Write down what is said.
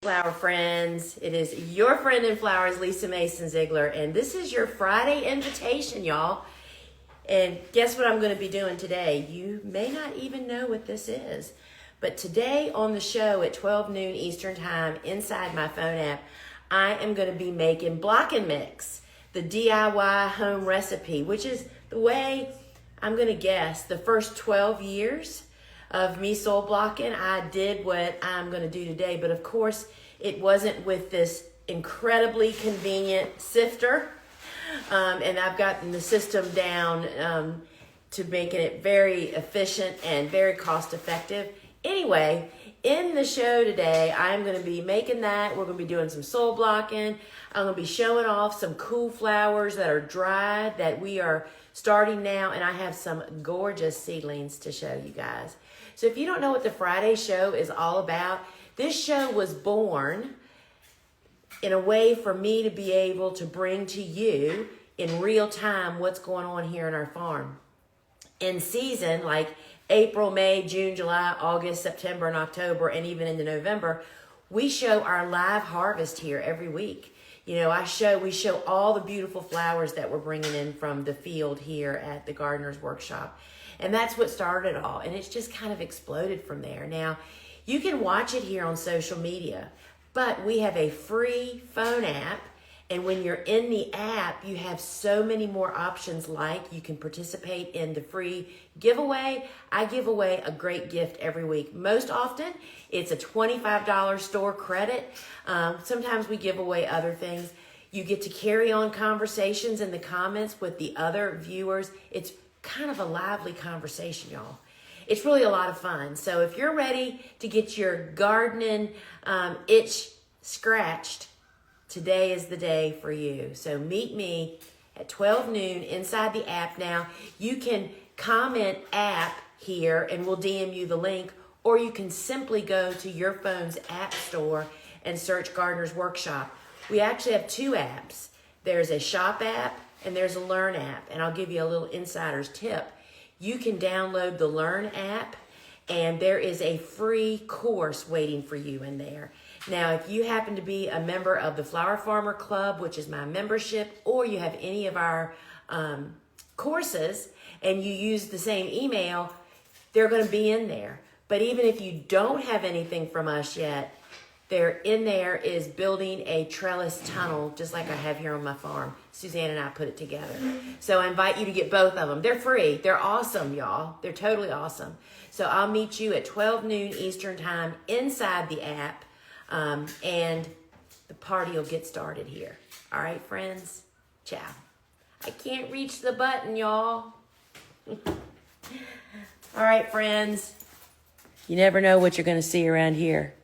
Flower friends, it is your friend in flowers, Lisa Mason Ziegler, and this is your Friday invitation, y'all. And guess what I'm going to be doing today? You may not even know what this is, but today on the show at 12 noon Eastern Time inside my phone app, I am going to be making block and mix, the DIY home recipe, which is the way I'm going to guess the first 12 years of me soul blocking, I did what I'm going to do today. But of course, it wasn't with this incredibly convenient sifter. And I've gotten the system down to making it very efficient and very cost effective. Anyway, in the show today, I'm going to be making that. We're going to be doing some soul blocking. I'm going to be showing off some cool flowers that are dried that we are starting now. And I have some gorgeous seedlings to show you guys. So if you don't know what the Friday show is all about, this show was born in a way for me to be able to bring to you in real time what's going on here in our farm. In season, like April, May, June, July, August, September, and October, and even into November, we show our live harvest here every week. You know, we show all the beautiful flowers that we're bringing in from the field here at the Gardener's Workshop. And that's what started it all. And it's just kind of exploded from there. Now, you can watch it here on social media, but we have a free phone app. And when you're in the app, you have so many more options, like you can participate in the free giveaway. I give away a great gift every week. Most often, it's a $25 store credit. Sometimes we give away other things. You get to carry on conversations in the comments with the other viewers. It's kind of a lively conversation, y'all. It's really a lot of fun. So if you're ready to get your gardening itch scratched, today is the day for you. So meet me at 12 noon inside the app. Now, you can comment app here and we'll DM you the link, or you can simply go to your phone's app store and search Gardener's Workshop. We actually have two apps. There's a shop app and there's a learn app. And I'll give you a little insider's tip. You can download the learn app and there is a free course waiting for you in there. Now, if you happen to be a member of the Flower Farmer Club, which is my membership, or you have any of our courses and you use the same email, they're going to be in there. But even if you don't have anything from us yet, there is building a trellis tunnel, just like I have here on my farm. Suzanne and I put it together. So I invite you to get both of them. They're free. They're awesome, y'all. They're totally awesome. So I'll meet you at 12 noon Eastern Time inside the app, and the party will get started here. All right, friends? Ciao. I can't reach the button, y'all. All right, friends. You never know what you're going to see around here.